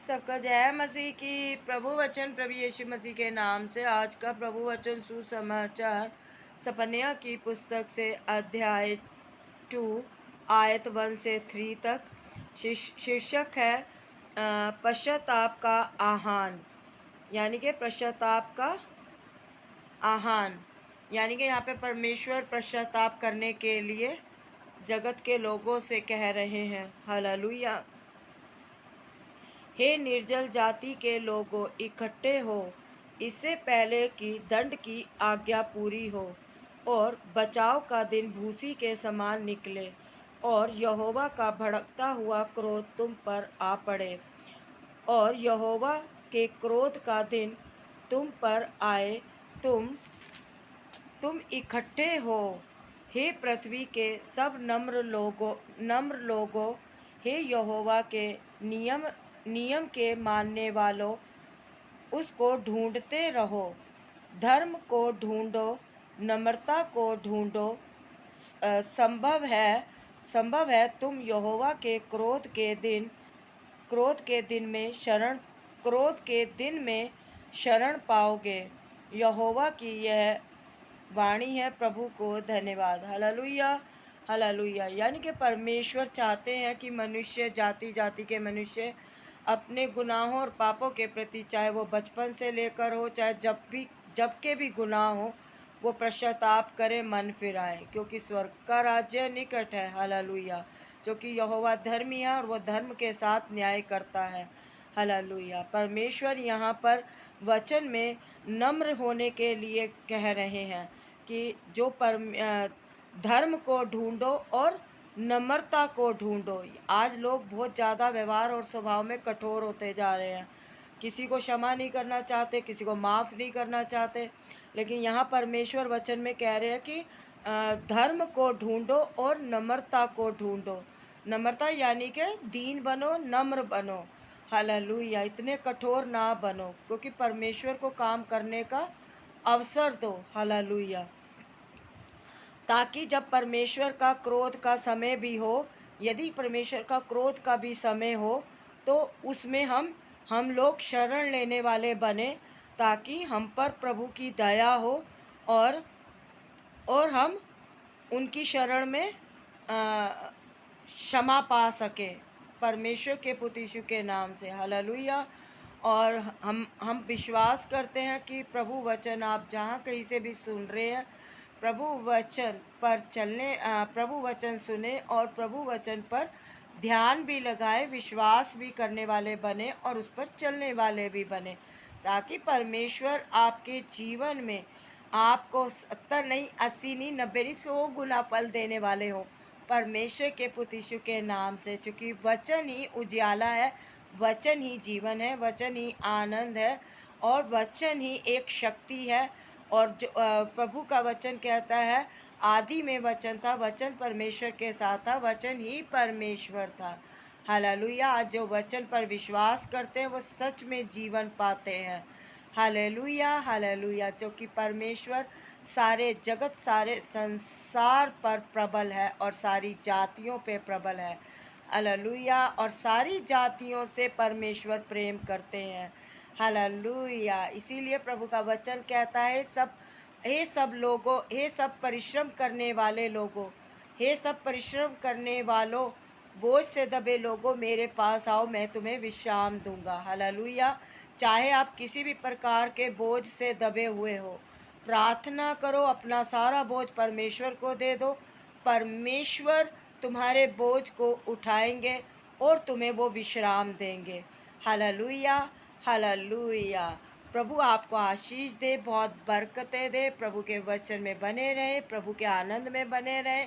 सबका जय मसीह की। प्रभु वचन प्रभु यीशु मसीह के नाम से आज का प्रभु वचन सुसमाचार सपन्या की पुस्तक से अध्याय 2 आयत 1 से 3 तक। शीर्षक है पश्चाताप का आह्वान, यानी कि पश्चाताप का आह्वान, यानी कि यहाँ पे परमेश्वर पश्चाताप करने के लिए जगत के लोगों से कह रहे हैं। हालेलुया। हे निर्जल जाति के लोगों, इकट्ठे हो, इससे पहले कि दंड की आज्ञा पूरी हो और बचाव का दिन भूसी के समान निकले और यहोवा का भड़कता हुआ क्रोध तुम पर आ पड़े। और यहोवा के क्रोध का दिन तुम पर आए। तुम इकट्ठे हो, हे पृथ्वी के सब नम्र लोगों, हे यहोवा के नियम के मानने वालों, उसको ढूंढते रहो। धर्म को ढूंढो, नम्रता को ढूंढो। संभव है तुम यहोवा के क्रोध के दिन में शरण पाओगे। यहोवा की यह वाणी है। प्रभु को धन्यवाद। Hallelujah, hallelujah. यानी कि परमेश्वर चाहते हैं कि मनुष्य, जाति जाति के मनुष्य अपने गुनाहों और पापों के प्रति, चाहे वो बचपन से लेकर हो, चाहे जब के भी गुनाह हो, वो पश्चाताप करे, मन फिराए, क्योंकि स्वर्ग का राज्य निकट है। हालेलुया। जो कि यहोवा धर्मी है और वो धर्म के साथ न्याय करता है। हालेलुया। परमेश्वर यहाँ पर वचन में नम्र होने के लिए कह रहे हैं कि जो धर्म को ढूंढो और नम्रता को ढूंढो। आज लोग बहुत ज़्यादा व्यवहार और स्वभाव में कठोर होते जा रहे हैं। किसी को क्षमा नहीं करना चाहते, किसी को माफ़ नहीं करना चाहते। लेकिन यहाँ परमेश्वर वचन में कह रहे हैं कि धर्म को ढूंढो और नम्रता को ढूंढो। नम्रता यानी कि दीन बनो, नम्र बनो। हालेलुया। इतने कठोर ना बनो, क्योंकि परमेश्वर को काम करने का अवसर दो। हालेलुया। ताकि जब परमेश्वर का क्रोध का समय भी हो, यदि परमेश्वर का क्रोध का भी समय हो, तो उसमें हम लोग शरण लेने वाले बने, ताकि हम पर प्रभु की दया हो और हम उनकी शरण में क्षमा पा सके, परमेश्वर के पुत्र यीशु के नाम से। हालेलुया। और हम विश्वास करते हैं कि प्रभु वचन आप जहाँ कहीं से भी सुन रहे हैं, प्रभु वचन सुने और प्रभु वचन पर ध्यान भी लगाए, विश्वास भी करने वाले बने और उस पर चलने वाले भी बने, ताकि परमेश्वर आपके जीवन में आपको 70 नहीं, 80 नहीं, 90 नहीं, 100 गुना फल देने वाले हो, परमेश्वर के पुत्र यीशु के नाम से। चूँकि वचन ही उजियाला है, वचन ही जीवन है, वचन ही आनंद है और वचन ही एक शक्ति है। और जो प्रभु का वचन कहता है, आदि में वचन था, वचन परमेश्वर के साथ था, वचन ही परमेश्वर था। हालेलुया। आज जो वचन पर विश्वास करते हैं वो सच में जीवन पाते हैं। Hallelujah, hallelujah. जो कि परमेश्वर सारे जगत, सारे संसार पर प्रबल है और सारी जातियों पे प्रबल है। हालेलुया। और सारी जातियों से परमेश्वर प्रेम करते हैं। हालेलुया। इसीलिए प्रभु का वचन कहता है, हे सब लोगों, हे सब परिश्रम करने वाले लोगों, हे सब परिश्रम करने वालों, बोझ से दबे लोगों, मेरे पास आओ, मैं तुम्हें विश्राम दूंगा। हालेलुया। चाहे आप किसी भी प्रकार के बोझ से दबे हुए हो, प्रार्थना करो, अपना सारा बोझ परमेश्वर को दे दो। परमेश्वर तुम्हारे बोझ को उठाएंगे और तुम्हें वो विश्राम देंगे। Hallelujah, hallelujah. प्रभु आपको आशीष दे, बहुत बरकतें दे। प्रभु के वचन में बने रहे, प्रभु के आनंद में बने रहे,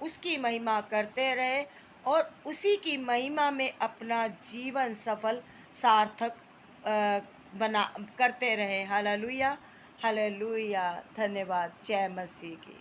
उसकी महिमा करते रहे और उसी की महिमा में अपना जीवन सफल, सार्थक करते रहे। Hallelujah, hallelujah. धन्यवाद। जय मसीह की।